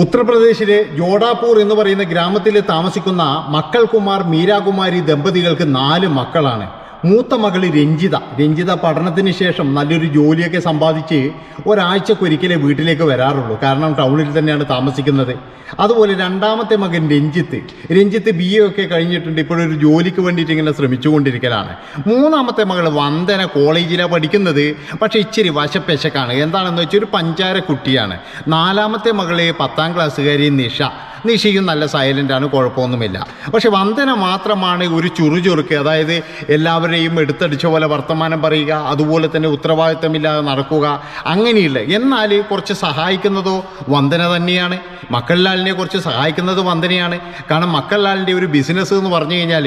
ഉത്തർപ്രദേശിലെ ജോഡാപൂർ എന്ന് പറയുന്ന ഗ്രാമത്തിൽ താമസിക്കുന്ന മക്കൾ കുമാർ മീരാകുമാരി ദമ്പതികൾക്ക് 4 മക്കളാണ്. മൂത്ത മകള് രഞ്ജിത പഠനത്തിന് ശേഷം നല്ലൊരു ജോലിയൊക്കെ സമ്പാദിച്ച് ഒരാഴ്ചക്കൊരിക്കലേ വീട്ടിലേക്ക് വരാറുള്ളൂ. കാരണം ടൗണിൽ തന്നെയാണ് താമസിക്കുന്നത്. അതുപോലെ രണ്ടാമത്തെ മകൻ രഞ്ജിത്ത് BA ഒക്കെ കഴിഞ്ഞിട്ടുണ്ട്. ഇപ്പോഴൊരു ജോലിക്ക് വേണ്ടിയിട്ട് ഇങ്ങനെ ശ്രമിച്ചുകൊണ്ടിരിക്കലാണ്. മൂന്നാമത്തെ മകൾ വന്ദന കോളേജിലാണ് പഠിക്കുന്നത്. പക്ഷേ ഇച്ചിരി വശപ്പെശക്കാണ്. എന്താണെന്ന് വെച്ചാൽ ഒരു പഞ്ചാര കുട്ടിയാണ്. നാലാമത്തെ മകള് 10ാം ക്ലാസ്സുകാരി നിഷയും നല്ല സൈലൻ്റാണ്, കുഴപ്പമൊന്നുമില്ല. പക്ഷെ വന്ദന മാത്രമാണ് ഒരു ചുറുചുറുക്ക്. അതായത് എല്ലാവരെയും എടുത്തടിച്ച പോലെ വർത്തമാനം പറയുക, അതുപോലെ തന്നെ ഉത്തരവാദിത്തമില്ലാതെ നടക്കുക, അങ്ങനെയില്ല. എന്നാൽ കുറച്ച് സഹായിക്കുന്നതോ വന്ദന തന്നെയാണ്. മക്കൾലാലിനെ കുറച്ച് സഹായിക്കുന്നത് വന്ദനയാണ്. കാരണം മക്കൾലാലിൻ്റെ ഒരു ബിസിനസ് എന്ന് പറഞ്ഞു കഴിഞ്ഞാൽ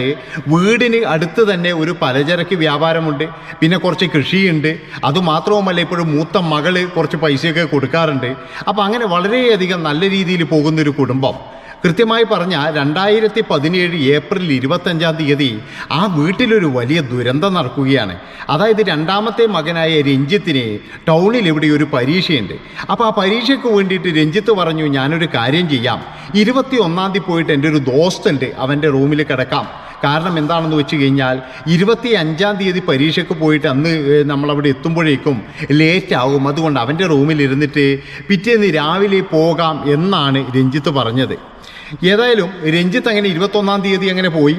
വീടിന് അടുത്ത് തന്നെ ഒരു പലചരക്ക് വ്യാപാരമുണ്ട്, പിന്നെ കുറച്ച് കൃഷിയുണ്ട്. അതുമാത്രവുമല്ല ഇപ്പോഴും മൂത്ത മകള് കുറച്ച് പൈസയൊക്കെ കൊടുക്കാറുണ്ട്. അപ്പോൾ അങ്ങനെ വളരെയധികം നല്ല രീതിയിൽ പോകുന്നൊരു കുടുംബം. കൃത്യമായി പറഞ്ഞാൽ 2017 ഏപ്രിൽ 25-ാം തീയതി ആ വീട്ടിലൊരു വലിയ ദുരന്തം നടക്കുകയാണ്. അതായത് രണ്ടാമത്തെ മകനായ രഞ്ജിത്തിന് ടൗണിൽ ഇവിടെ ഒരു പരീക്ഷയുണ്ട്. അപ്പോൾ ആ പരീക്ഷയ്ക്ക് വേണ്ടിയിട്ട് രഞ്ജിത്ത് പറഞ്ഞു, ഞാനൊരു കാര്യം ചെയ്യാം, 21-ാം തീയതി പോയിട്ട് എൻ്റെ ഒരു ദോസ്തുണ്ട്, അവൻ്റെ റൂമിൽ കിടക്കാം. കാരണം എന്താണെന്ന് വെച്ച് കഴിഞ്ഞാൽ 25-ാം തീയതി പരീക്ഷയ്ക്ക് പോയിട്ട് അന്ന് നമ്മളവിടെ എത്തുമ്പോഴേക്കും ലേറ്റ് ആകും. അതുകൊണ്ട് അവൻ്റെ റൂമിലിരുന്നിട്ട് പിറ്റേന്ന് രാവിലെ പോകാം എന്നാണ് രഞ്ജിത്ത് പറഞ്ഞത്. ഏതായാലും രഞ്ജിത്ത് അങ്ങനെ 21-ാം തീയതി അങ്ങനെ പോയി.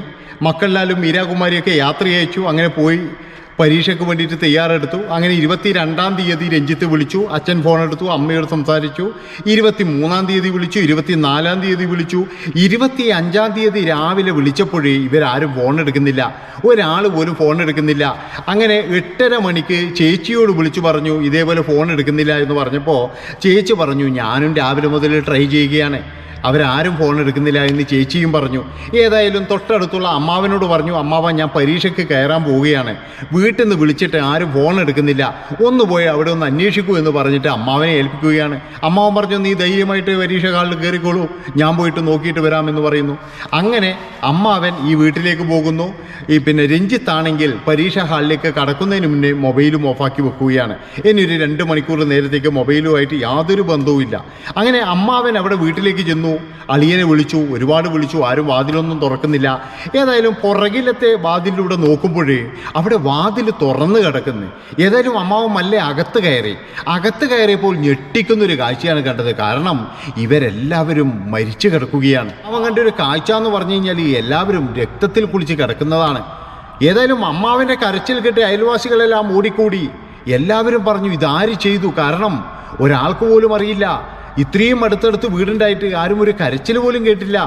മക്കൾലാലും മീരാകുമാരിയൊക്കെ യാത്ര അയച്ചു. അങ്ങനെ പോയി പരീക്ഷയ്ക്ക് വേണ്ടിയിട്ട് തയ്യാറെടുത്തു. അങ്ങനെ 22-ാം തീയതി രഞ്ജിത്ത് വിളിച്ചു. അച്ഛൻ ഫോൺ എടുത്തു, അമ്മയോട് സംസാരിച്ചു. 23-ാം തീയതി വിളിച്ചു, 24-ാം തീയതി വിളിച്ചു. 25-ാം തീയതി രാവിലെ വിളിച്ചപ്പോഴേ ഇവരാരും ഫോൺ എടുക്കുന്നില്ല, ഒരാൾ പോലും ഫോൺ എടുക്കുന്നില്ല. അങ്ങനെ 8:30 മണിക്ക് ചേച്ചിയോട് വിളിച്ചു പറഞ്ഞു, ഇതേപോലെ ഫോൺ എടുക്കുന്നില്ല എന്ന് പറഞ്ഞപ്പോൾ ചേച്ചി പറഞ്ഞു, ഞാനും രാവിലെ മുതൽ ട്രൈ ചെയ്യുകയാണ്, അവരാരും ഫോൺ എടുക്കുന്നില്ല എന്ന് ചേച്ചിയും പറഞ്ഞു. ഏതായാലും തൊട്ടടുത്തുള്ള അമ്മാവനോട് പറഞ്ഞു, അമ്മാവൻ ഞാൻ പരീക്ഷയ്ക്ക് കയറാൻ പോവുകയാണ്, വീട്ടിൽ നിന്ന് വിളിച്ചിട്ട് ആരും ഫോൺ എടുക്കുന്നില്ല, ഒന്ന് പോയി അവിടെ ഒന്ന് അന്വേഷിക്കൂ എന്ന് പറഞ്ഞിട്ട് അമ്മാവനെ ഏൽപ്പിക്കുകയാണ്. അമ്മാവൻ പറഞ്ഞു, നീ ധൈര്യമായിട്ട് പരീക്ഷ ഹാളിൽ കയറിക്കോളൂ, ഞാൻ പോയിട്ട് നോക്കിയിട്ട് വരാമെന്ന് പറയുന്നു. അങ്ങനെ അമ്മാവൻ ഈ വീട്ടിലേക്ക് പോകുന്നു. പിന്നെ രഞ്ജിത്താണെങ്കിൽ പരീക്ഷ ഹാളിലേക്ക് കടക്കുന്നതിന് മുന്നേ മൊബൈലും ഓഫാക്കി വെക്കുകയാണ്. ഇനി ഒരു 2 മണിക്കൂർ നേരത്തേക്ക് മൊബൈലുമായിട്ട് യാതൊരു ബന്ധവുമില്ല. അങ്ങനെ അമ്മാവൻ അവിടെ വീട്ടിലേക്ക് ചെന്നു. അളിയനെ വിളിച്ചു, ഒരുപാട് വിളിച്ചു, ആരും വാതിലൊന്നും തുറക്കുന്നില്ല. ഏതായാലും പുറകിലത്തെ വാതിലൂടെ നോക്കുമ്പോഴേ അവിടെ വാതിൽ തുറന്നു കിടക്കുന്നു. ഏതായാലും അമ്മാവൻ മല്ലേ അകത്ത് കയറിയപ്പോൾ ഞെട്ടിക്കുന്നൊരു കാഴ്ചയാണ് കണ്ടത്. കാരണം ഇവരെല്ലാവരും മരിച്ചു കിടക്കുകയാണ്. അവൻ കണ്ടൊരു കാഴ്ച എന്ന് പറഞ്ഞു കഴിഞ്ഞാൽ എല്ലാവരും രക്തത്തിൽ കുളിച്ച് കിടക്കുന്നതാണ്. ഏതായാലും അമ്മാവൻ്റെ കരച്ചിൽ കേട്ട് അയൽവാസികളെല്ലാം ഓടിക്കൂടി. എല്ലാവരും പറഞ്ഞു, ഇതാര് ചെയ്തു? കാരണം ഒരാൾക്ക് പോലും അറിയില്ല. ഇത്രയും അടുത്തടുത്ത് വീടുണ്ടായിട്ട് ആരും ഒരു കരച്ചിൽ പോലും കേട്ടില്ല.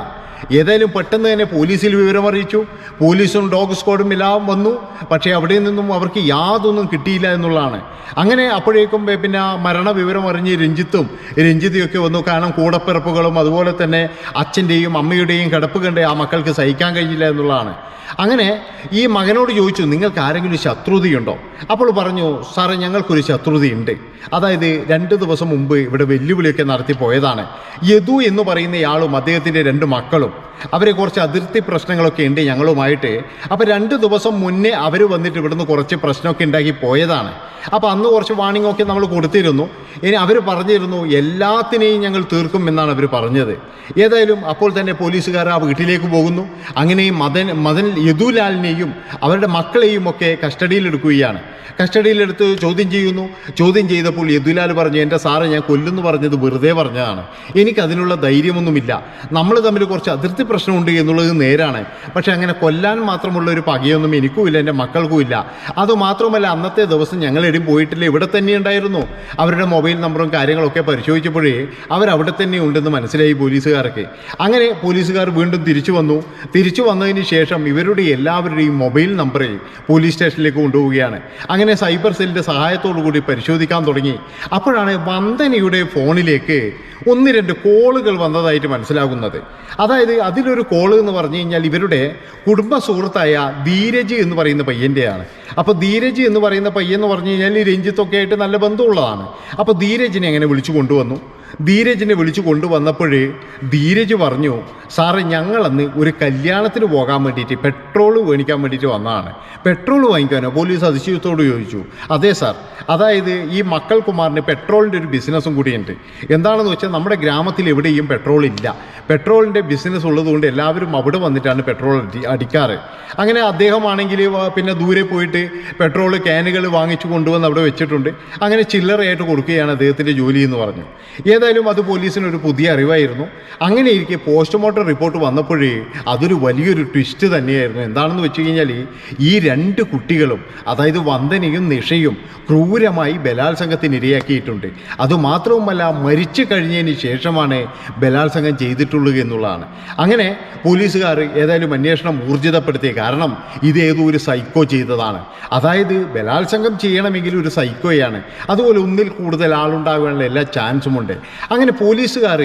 ഏതായാലും പെട്ടെന്ന് തന്നെ പോലീസിൽ വിവരം അറിയിച്ചു. പോലീസും ഡോഗ് സ്ക്വാഡും എല്ലാം വന്നു. പക്ഷേ അവിടെ നിന്നും അവർക്ക് യാതൊന്നും കിട്ടിയില്ല എന്നുള്ളതാണ്. അങ്ങനെ അപ്പോഴേക്കും പിന്നെ മരണവിവരം അറിഞ്ഞ് രഞ്ജിത്തിയൊക്കെ വന്നു. കാരണം കൂടപ്പിറപ്പുകളും അതുപോലെ തന്നെ അച്ഛൻ്റെയും അമ്മയുടെയും കിടപ്പ് കണ്ട് ആ മക്കൾക്ക് സഹിക്കാൻ കഴിഞ്ഞില്ല എന്നുള്ളതാണ്. അങ്ങനെ ഈ മകനോട് ചോദിച്ചു, നിങ്ങൾക്ക് ആരെങ്കിലും ശത്രുതയുണ്ടോ? അപ്പോൾ പറഞ്ഞു, സാറേ ഞങ്ങൾക്കൊരു ശത്രുതയുണ്ട്. അതായത് 2 ദിവസം മുമ്പ് ഇവിടെ വെല്ലുവിളിയൊക്കെ നടത്തി പോയതാണ്. യദു എന്ന് പറയുന്നയാളും അദ്ദേഹത്തിൻ്റെ 2 മക്കളും. അവരെ കുറച്ച് അതിർത്തി പ്രശ്നങ്ങളൊക്കെ ഉണ്ട് ഞങ്ങളുമായിട്ട്. അപ്പോൾ 2 ദിവസം മുന്നേ അവർ വന്നിട്ട് ഇവിടുന്ന് കുറച്ച് പ്രശ്നമൊക്കെ ഉണ്ടാക്കി പോയതാണ്. അപ്പോൾ അന്ന് കുറച്ച് വാണിംഗ് ഒക്കെ നമ്മൾ കൊടുത്തിരുന്നു. ഇനി അവർ പറഞ്ഞിരുന്നു എല്ലാത്തിനെയും ഞങ്ങൾ തീർക്കും എന്നാണ് അവർ പറഞ്ഞത്. ഏതായാലും അപ്പോൾ തന്നെ പോലീസുകാർ ആ വീട്ടിലേക്ക് പോകുന്നു. അങ്ങനെ മദൻ യദുലാലിനെയും അവരുടെ മക്കളെയും ഒക്കെ കസ്റ്റഡിയിലെടുക്കുകയാണ്. കസ്റ്റഡിയിലെടുത്ത് ചോദ്യം ചെയ്തപ്പോൾ യദുലാൽ പറഞ്ഞു, എൻ്റെ സാറ് ഞാൻ കൊല്ലുന്നു പറഞ്ഞത് വെറുതെ പറഞ്ഞതാണ്, എനിക്കതിനുള്ള ധൈര്യമൊന്നുമില്ല, നമ്മൾ തമ്മിൽ കുറച്ച് അതിർത്തി പ്രശ്നമുണ്ട് എന്നുള്ളത് നേരാണ്. പക്ഷെ അങ്ങനെ കൊല്ലാൻ മാത്രമുള്ള ഒരു പകയൊന്നും എനിക്കുമില്ല, എൻ്റെ മക്കൾക്കുമില്ല. അതുമാത്രമല്ല അന്നത്തെ ദിവസം ഞങ്ങൾ എവിടെയും പോയിട്ടില്ല, ഇവിടെ തന്നെ ഉണ്ടായിരുന്നു. അവരുടെ മൊബൈൽ നമ്പറും കാര്യങ്ങളൊക്കെ പരിശോധിച്ചപ്പോഴേ അവരവിടെ തന്നെ ഉണ്ടെന്ന് മനസ്സിലായി പോലീസുകാർക്ക്. അങ്ങനെ പോലീസുകാർ വീണ്ടും തിരിച്ചു വന്നതിന് ശേഷം ഇവരുടെ എല്ലാവരുടെയും മൊബൈൽ നമ്പർ പോലീസ് സ്റ്റേഷനിലേക്ക് കൊണ്ടുപോവുകയാണ്. അങ്ങനെ സൈബർ സെല്ലിൻ്റെ സഹായത്തോടു കൂടി പരിശോധിക്കാൻ തുടങ്ങി. അപ്പോഴാണ് വന്ദനയുടെ ഫോണിലേക്ക് 1-2 കോളുകൾ വന്നതായിട്ട് മനസ്സിലാകുന്നത്. അതായത് അതിലൊരു കോള് എന്ന് പറഞ്ഞു കഴിഞ്ഞാൽ ഇവരുടെ കുടുംബ സുഹൃത്തായ ധീരജ് എന്ന് പറയുന്ന പയ്യൻ്റെയാണ്. അപ്പോൾ ധീരജ് എന്ന് പറയുന്ന പയ്യെന്ന് പറഞ്ഞു കഴിഞ്ഞാൽ രഞ്ജിത്തൊക്കെ ആയിട്ട് നല്ല ബന്ധമുള്ളതാണ്. അപ്പോൾ ധീരജിനെ അങ്ങനെ വിളിച്ചു കൊണ്ടുവന്നു. ധീരജിനെ വിളിച്ചു കൊണ്ടുവന്നപ്പോൾ ധീരജ് പറഞ്ഞു, സാറേ ഞങ്ങളന്ന് ഒരു കല്യാണത്തിന് പോകാൻ വേണ്ടിയിട്ട് പെട്രോൾ മേടിക്കാൻ വേണ്ടിയിട്ട് വന്നതാണ്. പെട്രോൾ വാങ്ങിക്കാനോ? പോലീസ് അതിശയത്തോട് ചോദിച്ചു. അതെ സാർ, അതായത് ഈ മക്കൾ കുമാറിന് പെട്രോളിൻ്റെ ഒരു ബിസിനസ്സും കൂടിയുണ്ട്. എന്താണെന്ന് വെച്ചാൽ നമ്മുടെ ഗ്രാമത്തിൽ എവിടെയും പെട്രോൾ ഇല്ല. പെട്രോളിൻ്റെ ബിസിനസ് ഉള്ളതുകൊണ്ട് എല്ലാവരും അവിടെ വന്നിട്ടാണ് പെട്രോൾ അടിക്കാറ്. അങ്ങനെ അദ്ദേഹമാണെങ്കിൽ പിന്നെ ദൂരെ പോയിട്ട് പെട്രോൾ ക്യാനുകൾ വാങ്ങിച്ചു കൊണ്ടുവന്ന് അവിടെ വെച്ചിട്ടുണ്ട്. അങ്ങനെ ചില്ലറയായിട്ട് കൊടുക്കുകയാണ് അദ്ദേഹത്തിൻ്റെ ജോലി എന്ന് പറഞ്ഞു. ഏതായാലും അത് പോലീസിനൊരു പുതിയ അറിവായിരുന്നു. അങ്ങനെ ഇരിക്കെ പോസ്റ്റ്മോർട്ടം റിപ്പോർട്ട് വന്നപ്പോഴേ അതൊരു വലിയൊരു ട്വിസ്റ്റ് തന്നെയായിരുന്നു. എന്താണെന്ന് വെച്ച് കഴിഞ്ഞാൽ ഈ രണ്ട് കുട്ടികളും, അതായത് വന്ദനയും നിഷയും ക്രൂരമായി ബലാത്സംഗത്തിന് ഇരയാക്കിയിട്ടുണ്ട്. അതുമാത്രവുമല്ല, മരിച്ചു കഴിഞ്ഞതിന് ശേഷമാണ് ബലാത്സംഗം ചെയ്തിട്ടുള്ളത് എന്നുള്ളതാണ്. അങ്ങനെ പോലീസുകാർ ഏതായാലും അന്വേഷണം ഊർജിതപ്പെടുത്തി. കാരണം ഇതേതോ ഒരു സൈക്കോ ചെയ്തതാണ്. അതായത് ബലാത്സംഗം ചെയ്യണമെങ്കിൽ ഒരു സൈക്കോയാണ്. അതുപോലെ ഒന്നിൽ കൂടുതൽ ആളുണ്ടാകാനുള്ള എല്ലാ ചാൻസും ഉണ്ട്. അങ്ങനെ പോലീസുകാർ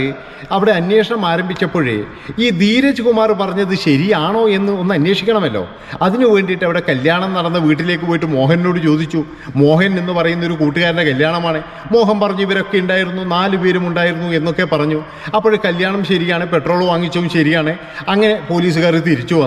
അവിടെ അന്വേഷണം ആരംഭിച്ചപ്പോഴേ ഈ ധീരജ് കുമാർ പറഞ്ഞത് ശരിയാണോ എന്ന് ഒന്ന് അന്വേഷിക്കണമല്ലോ. അതിനു വേണ്ടിയിട്ട് അവിടെ കല്യാണം നടന്ന വീട്ടിലേക്ക് പോയിട്ട് മോഹനോട് ചോദിച്ചു. മോഹൻ എന്ന് പറയുന്ന ഒരു കൂട്ടുകാരൻ്റെ കല്യാണമാണ്. മോഹൻ പറഞ്ഞു ഇവരൊക്കെ ഉണ്ടായിരുന്നു, 4 പേരും ഉണ്ടായിരുന്നു എന്നൊക്കെ പറഞ്ഞു. അപ്പോൾ കല്യാണം ശരിയാണ്, പെട്രോൾ വാങ്ങിച്ചതും ശരിയാണ്. അങ്ങനെ പോലീസുകാർ തിരിച്ചു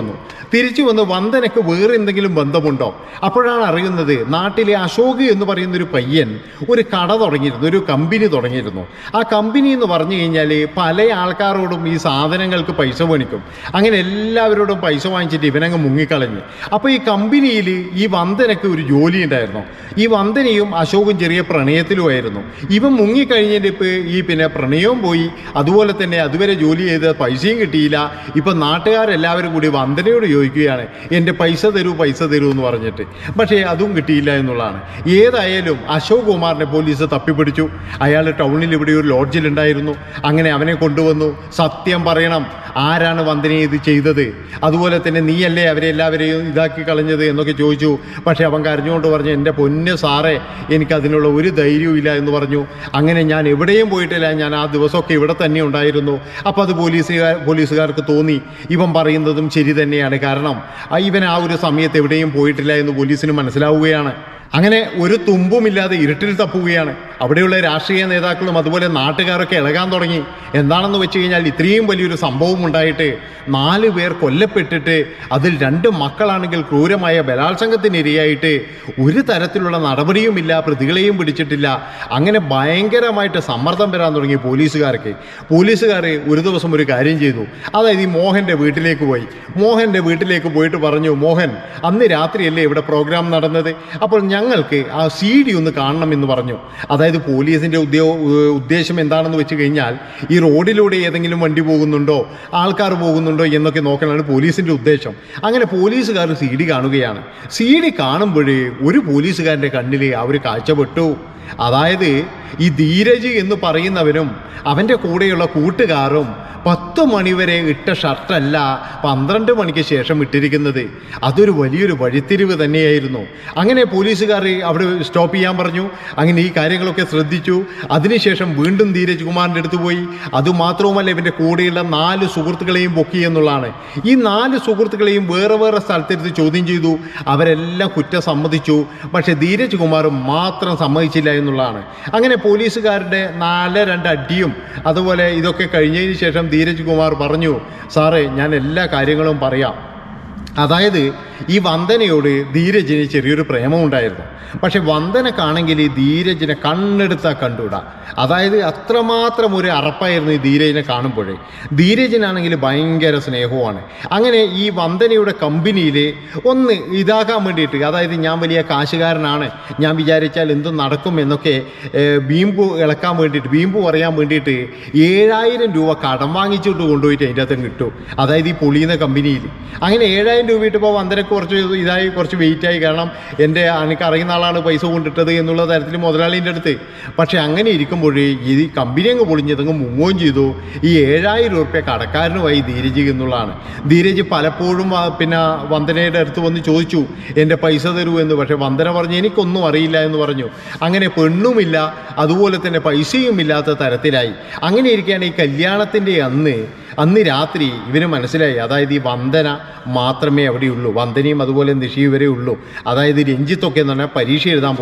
വന്ന് വന്ദനയ്ക്ക് വേറെ എന്തെങ്കിലും ബന്ധമുണ്ടോ? അപ്പോഴാണ് അറിയുന്നത് നാട്ടിലെ അശോക് എന്ന് പറയുന്നൊരു പയ്യൻ ഒരു കട തുടങ്ങിയിരുന്നു, ഒരു കമ്പനി തുടങ്ങിയിരുന്നു. ആ കമ്പനി എന്ന് പറഞ്ഞു കഴിഞ്ഞാൽ പല ആൾക്കാരോടും ഈ സാധനങ്ങൾക്ക് പൈസ മേടിക്കും. അങ്ങനെ എല്ലാവരോടും പൈസ വാങ്ങിച്ചിട്ട് ഇവനങ്ങ് മുങ്ങിക്കളഞ്ഞ്. അപ്പോൾ ഈ കമ്പനിയിൽ ഈ വന്ദനയ്ക്ക് ഒരു ജോലി ഉണ്ടായിരുന്നു. ഈ വന്ദനയും അശോകും ചെറിയ പ്രണയത്തിലുമായിരുന്നു. ഇവൻ മുങ്ങിക്കഴിഞ്ഞിട്ട് ഇപ്പോൾ ഈ പ്രണയവും പോയി, അതുപോലെ തന്നെ അതുവരെ ജോലി ചെയ്ത് പൈസയും കിട്ടിയില്ല. ഇപ്പം നാട്ടുകാരെല്ലാവരും കൂടി വന്ദനയോട് ചോദിക്കുകയാണ്, എൻ്റെ പൈസ തരൂ എന്ന് പറഞ്ഞിട്ട്. പക്ഷേ അതും കിട്ടിയില്ല എന്നുള്ളതാണ്. ഏതായാലും അശോക് കുമാറിനെ പോലീസ് തപ്പിപ്പിടിച്ചു. അയാൾ ടൗണിൽ ഇവിടെ ഒരു ലോഡ്ജിലുണ്ടായിരുന്നു. അങ്ങനെ അവനെ കൊണ്ടുവന്നു. സത്യം പറയണം, ആരാണ് വന്ദനയെ ഇത് ചെയ്തത്? അതുപോലെ തന്നെ നീയല്ലേ അവരെ എല്ലാവരെയും ഇതാക്കി കളഞ്ഞത് എന്നൊക്കെ ചോദിച്ചു. പക്ഷേ അവൻ കരഞ്ഞുകൊണ്ട് പറഞ്ഞു, എൻ്റെ പൊന്ന് സാറേ, എനിക്കതിനുള്ള ഒരു ധൈര്യവും ഇല്ല എന്ന് പറഞ്ഞു. അങ്ങനെ ഞാൻ എവിടെയും പോയിട്ടില്ല, ഞാൻ ആ ദിവസമൊക്കെ ഇവിടെ തന്നെ ഉണ്ടായിരുന്നു. അപ്പോൾ അത് പോലീസുകാർക്ക് തോന്നി ഇവൻ പറയുന്നതും ശരി തന്നെയാണ്. കാരണം ഇവൻ ആ ഒരു സമയത്ത് എവിടെയും പോയിട്ടില്ല എന്ന് പോലീസിന് മനസ്സിലാവുകയാണ്. അങ്ങനെ ഒരു തുമ്പുമില്ലാതെ ഇരുട്ടിൽ തപ്പുകയാണ്. അവിടെയുള്ള രാഷ്ട്രീയ നേതാക്കളും അതുപോലെ നാട്ടുകാരൊക്കെ ഇളകാൻ തുടങ്ങി. എന്താണെന്ന് വെച്ച് കഴിഞ്ഞാൽ ഇത്രയും വലിയൊരു സംഭവം ഉണ്ടായിട്ട് 4 പേർ കൊല്ലപ്പെട്ടിട്ട് അതിൽ 2 മക്കളാണെങ്കിൽ ക്രൂരമായ ബലാത്സംഗത്തിനിരയായിട്ട് ഒരു തരത്തിലുള്ള നടപടിയുമില്ല, പ്രതികളെയും പിടിച്ചിട്ടില്ല. അങ്ങനെ ഭയങ്കരമായിട്ട് സമ്മർദ്ദം വരാൻ തുടങ്ങി പോലീസുകാർക്ക്. പോലീസുകാർ ഒരു ദിവസം ഒരു കാര്യം ചെയ്തു. അതായത് ഈ മോഹൻ്റെ വീട്ടിലേക്ക് പോയി. മോഹൻ്റെ വീട്ടിലേക്ക് പോയിട്ട് പറഞ്ഞു, മോഹൻ, അന്ന് രാത്രിയല്ലേ ഇവിടെ പ്രോഗ്രാം നടന്നത്? അപ്പോൾ ഞങ്ങൾക്ക് ആ CD ഒന്ന് കാണണം എന്ന് പറഞ്ഞു. അതായത് പോലീസിൻ്റെ ഉദ്ദേശം എന്താണെന്ന് വെച്ച് കഴിഞ്ഞാൽ ഈ റോഡിലൂടെ ഏതെങ്കിലും വണ്ടി പോകുന്നുണ്ടോ, ആൾക്കാർ പോകുന്നുണ്ടോ എന്നൊക്കെ നോക്കാനാണ് പോലീസിൻ്റെ ഉദ്ദേശം. അങ്ങനെ പോലീസുകാർ CD കാണുകയാണ്. CD കാണുമ്പോഴേ ഒരു പോലീസുകാരൻ്റെ കണ്ണിൽ അവർ കാഴ്ചപ്പെട്ടു. അതായത് ഈ ധീരജ് എന്ന് പറയുന്നവനും അവൻ്റെ കൂടെയുള്ള കൂട്ടുകാരും 10 മണിവരെ ഇട്ട ഷർട്ടല്ല 12 മണിക്ക് ശേഷം ഇട്ടിരിക്കുന്നത്. അതൊരു വലിയൊരു വഴിത്തിരിവ് തന്നെയായിരുന്നു. അങ്ങനെ പോലീസുകാർ അവിടെ സ്റ്റോപ്പ് ചെയ്യാൻ പറഞ്ഞു. അങ്ങനെ ഈ കാര്യങ്ങളൊക്കെ ശ്രദ്ധിച്ചു. അതിനുശേഷം വീണ്ടും ധീരജ് കുമാറിൻ്റെ അടുത്ത് പോയി. അതുമാത്രവുമല്ല, ഇവൻ്റെ കൂടെയുള്ള 4 സുഹൃത്തുക്കളെയും പൊക്കി എന്നുള്ളതാണ്. ഈ 4 സുഹൃത്തുക്കളെയും വേറെ വേറെ സ്ഥലത്തെടുത്ത് ചോദ്യം ചെയ്തു. അവരെല്ലാം കുറ്റം സമ്മതിച്ചു. പക്ഷേ ധീരജ് കുമാർ മാത്രം സമ്മതിച്ചില്ല എന്നുള്ളതാണ്. അങ്ങനെ പോലീസുകാരുടെ 4-2 അടിയും അതുപോലെ ഇതൊക്കെ കഴിഞ്ഞതിന് ശേഷം ധീരജ് കുമാർ പറഞ്ഞു, സാറേ, ഞാൻ എല്ലാ കാര്യങ്ങളും പറയാം. അതായത് ഈ വന്ദനയോട് ധീരജിന് ചെറിയൊരു പ്രേമമുണ്ടായിരുന്നു. പക്ഷെ വന്ദനക്കാണെങ്കിൽ ഈ ധീരജിനെ കണ്ണെടുത്താൽ കണ്ടുകൂടാ. അതായത് അത്രമാത്രം ഒരു അറപ്പായിരുന്നു ഈ ധീരജിനെ കാണുമ്പോഴേ. ധീരജിനാണെങ്കിൽ ഭയങ്കര സ്നേഹവുമാണ്. അങ്ങനെ ഈ വന്ദനയുടെ കമ്പനിയിൽ ഒന്ന് ഇതാക്കാൻ വേണ്ടിയിട്ട്, അതായത് ഞാൻ വലിയ കാശുകാരനാണ്, ഞാൻ വിചാരിച്ചാൽ എന്തും നടക്കും എന്നൊക്കെ ബീമ്പു ഇളക്കാൻ വേണ്ടിയിട്ട്, ബീമ്പു പറയാൻ വേണ്ടിയിട്ട് 7000 രൂപ കടം വാങ്ങിച്ചിട്ട് കൊണ്ടുപോയിട്ട് അതിൻ്റെ അകത്ത് കിട്ടും. അതായത് ഈ പൊളിയുന്ന കമ്പനിയിൽ. അങ്ങനെ 7000 രൂപ ഇട്ടപ്പോൾ വന്ദനക്ക് കുറച്ച് വെയിറ്റായി. കാരണം എനിക്ക് അറിയുന്ന ആളാണ് പൈസ കൊണ്ടിട്ടത് എന്നുള്ള തരത്തിൽ മുതലാളീൻ്റെ അടുത്ത്. പക്ഷേ അങ്ങനെ ഇരിക്കുമ്പോഴേ ഈ കമ്പനി അങ്ങ് പൊളിഞ്ഞതങ്ങ് മുങ്ങുകയും ചെയ്തു. ഈ 7000 രൂപ കടക്കാരനുമായി ധീരജ് എന്നുള്ളതാണ്. ധീരജ് പലപ്പോഴും വന്ദനയുടെ അടുത്ത് വന്ന് ചോദിച്ചു, എൻ്റെ പൈസ തരൂ എന്ന്. പക്ഷേ വന്ദന പറഞ്ഞു, എനിക്കൊന്നും അറിയില്ല എന്ന് പറഞ്ഞു. അങ്ങനെ പെണ്ണുമില്ല, അതുപോലെ തന്നെ പൈസയും ഇല്ലാത്ത തരത്തിലായി. അങ്ങനെ ഇരിക്കുകയാണ് ഈ കല്യാണത്തിൻ്റെ അന്ന് അന്ന് രാത്രി ഇവന് മനസ്സിലായി, അതായത് ഈ വന്ദന മാത്രമേ അവിടെയുള്ളൂ, വന്ദനയും അതുപോലെ നിഷി വരെ ഉള്ളൂ. അതായത് രഞ്ജിത്തൊക്കെ എന്ന് പറഞ്ഞാൽ പരീക്ഷ എഴുതാൻ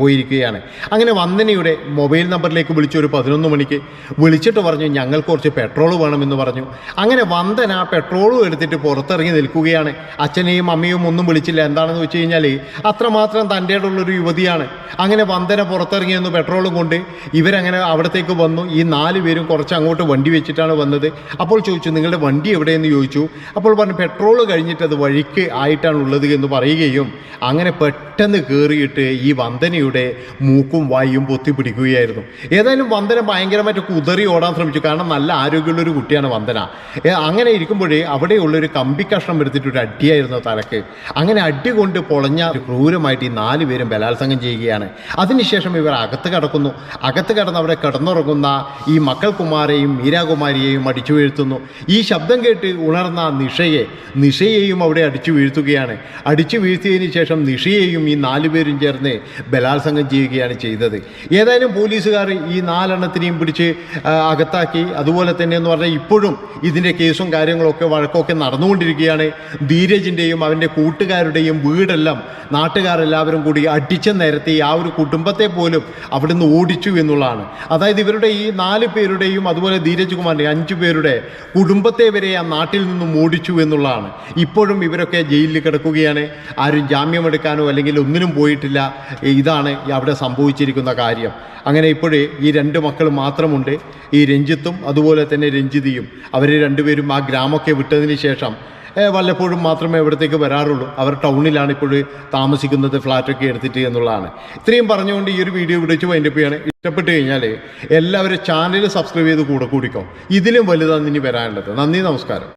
പോയിരിക്കുകയാണ്. അങ്ങനെ വന്ദനയുടെ മൊബൈൽ നമ്പറിലേക്ക് വിളിച്ചു ഒരു 11 മണിക്ക് വിളിച്ചിട്ട് പറഞ്ഞു ഞങ്ങൾക്ക് കുറച്ച് പെട്രോൾ വേണമെന്ന് പറഞ്ഞു. അങ്ങനെ വന്ദന പെട്രോളും എടുത്തിട്ട് പുറത്തിറങ്ങി നിൽക്കുകയാണ്. അച്ഛനെയും അമ്മയും ഒന്നും വിളിച്ചില്ല. എന്താണെന്ന് വെച്ച് കഴിഞ്ഞാൽ അത്രമാത്രം തൻ്റെ ഉള്ളൊരു യുവതിയാണ്. അങ്ങനെ വന്ദന പുറത്തിറങ്ങി നിന്ന് പെട്രോളും കൊണ്ട് ഇവരങ്ങനെ അവിടത്തേക്ക് വന്നു. ഈ 4 പേരും കുറച്ച് അങ്ങോട്ട് വണ്ടി വെച്ചിട്ടാണ് വന്നത്. അപ്പോൾ ചോദിച്ചു നിങ്ങളുടെ വണ്ടി എവിടെയെന്ന് ചോദിച്ചു. അപ്പോൾ പറഞ്ഞു പെട്രോൾ കഴിഞ്ഞിട്ട് അത് വഴിക്ക് ആയിട്ടാണ് ഉള്ളത് എന്ന് പറയുകയും അങ്ങനെ പെട്ടെന്ന് കയറിയിട്ട് ഈ വന്ദനയുടെ മൂക്കും വായും പൊത്തിപ്പിടിക്കുകയായിരുന്നു. ഏതായാലും വന്ദന ഭയങ്കരമായിട്ട് കുതറി ഓടാൻ ശ്രമിച്ചു. കാരണം നല്ല ആരോഗ്യമുള്ളൊരു കുട്ടിയാണ് വന്ദന. അങ്ങനെ ഇരിക്കുമ്പോഴേ അവിടെയുള്ളൊരു കമ്പി കഷ്ണം എടുത്തിട്ടൊരു അടിയായിരുന്നു തലക്ക്. അങ്ങനെ അടി കൊണ്ട് പൊളഞ്ഞ ക്രൂരമായിട്ട് ഈ 4 പേരും ബലാത്സംഗം ചെയ്യുകയാണ്. അതിനുശേഷം ഇവർ അകത്ത് കടക്കുന്നു. അകത്ത് കടന്ന് അവിടെ കിടന്നുറങ്ങുന്ന ഈ മക്കൾകുമാരെയും മീരാകുമാരിയെയും അടിച്ചു വീഴ്ത്തുന്നു. ഈ ശബ്ദം കേട്ട് ഉണർന്ന നിഷയെയും അവിടെ അടിച്ചു വീഴ്ത്തുകയാണ്. അടിച്ചു വീഴ്ത്തിയതിന് ശേഷം നിഷയെയും ഈ 4 പേരും ചേർന്ന് ബലാത്സംഗം ചെയ്യുകയാണ് ചെയ്തത്. ഏതായാലും പോലീസുകാർ ഈ 4 എണ്ണത്തിനെയും പിടിച്ച് അകത്താക്കി. അതുപോലെ തന്നെ എന്ന് പറഞ്ഞാൽ ഇപ്പോഴും ഇതിൻ്റെ കേസും കാര്യങ്ങളൊക്കെ വഴക്കൊക്കെ നടന്നുകൊണ്ടിരിക്കുകയാണ്. ധീരജിൻ്റെയും അവൻ്റെ കൂട്ടുകാരുടെയും വീടെല്ലാം നാട്ടുകാരെല്ലാവരും കൂടി അടിച്ചു നിരത്തി ആ ഒരു കുടുംബത്തെ പോലും അവിടുന്ന് ഓടിച്ചു എന്നുള്ളതാണ്. അതായത് ഇവരുടെ ഈ 4 പേരുടെയും അതുപോലെ ധീരജ് കുമാറിൻ്റെ 5 പേരുടെ കുടുംബത്തെ വരെ ആ നാട്ടിൽ നിന്നും ഓടിച്ചു എന്നുള്ളതാണ്. ഇപ്പോഴും ഇവരൊക്കെ ജയിലിൽ കിടക്കുകയാണ്. ആരും ജാമ്യമെടുക്കാനോ അല്ലെങ്കിൽ ഒന്നിനും പോയിട്ടില്ല. ഇതാണ് അവിടെ സംഭവിച്ചിരിക്കുന്ന കാര്യം. അങ്ങനെ ഇപ്പോഴേ ഈ 2 മക്കൾ മാത്രമുണ്ട്, ഈ രഞ്ജിത്തും അതുപോലെ തന്നെ രഞ്ജിതിയും. അവർ 2 പേരും ആ ഗ്രാമമൊക്കെ വിട്ടതിന് ശേഷം വല്ലപ്പോഴും മാത്രമേ ഇവിടത്തേക്ക് വരാറുള്ളൂ. അവർ ടൗണിലാണ് ഇപ്പോഴും താമസിക്കുന്നത്, ഫ്ലാറ്റൊക്കെ എടുത്തിട്ട് എന്നുള്ളതാണ്. ഇത്രയും പറഞ്ഞുകൊണ്ട് ഈ ഒരു വീഡിയോ വിളിച്ച് വൈൻഡപ്പ് ചെയ്യാണ്. ഇഷ്ടപ്പെട്ട് കഴിഞ്ഞാൽ എല്ലാവരും ചാനൽ സബ്സ്ക്രൈബ് ചെയ്ത് കൂടിക്കോ. ഇതിലും വലുതാണ് ഇനി വരാനുള്ളത്. നന്ദി, നമസ്കാരം.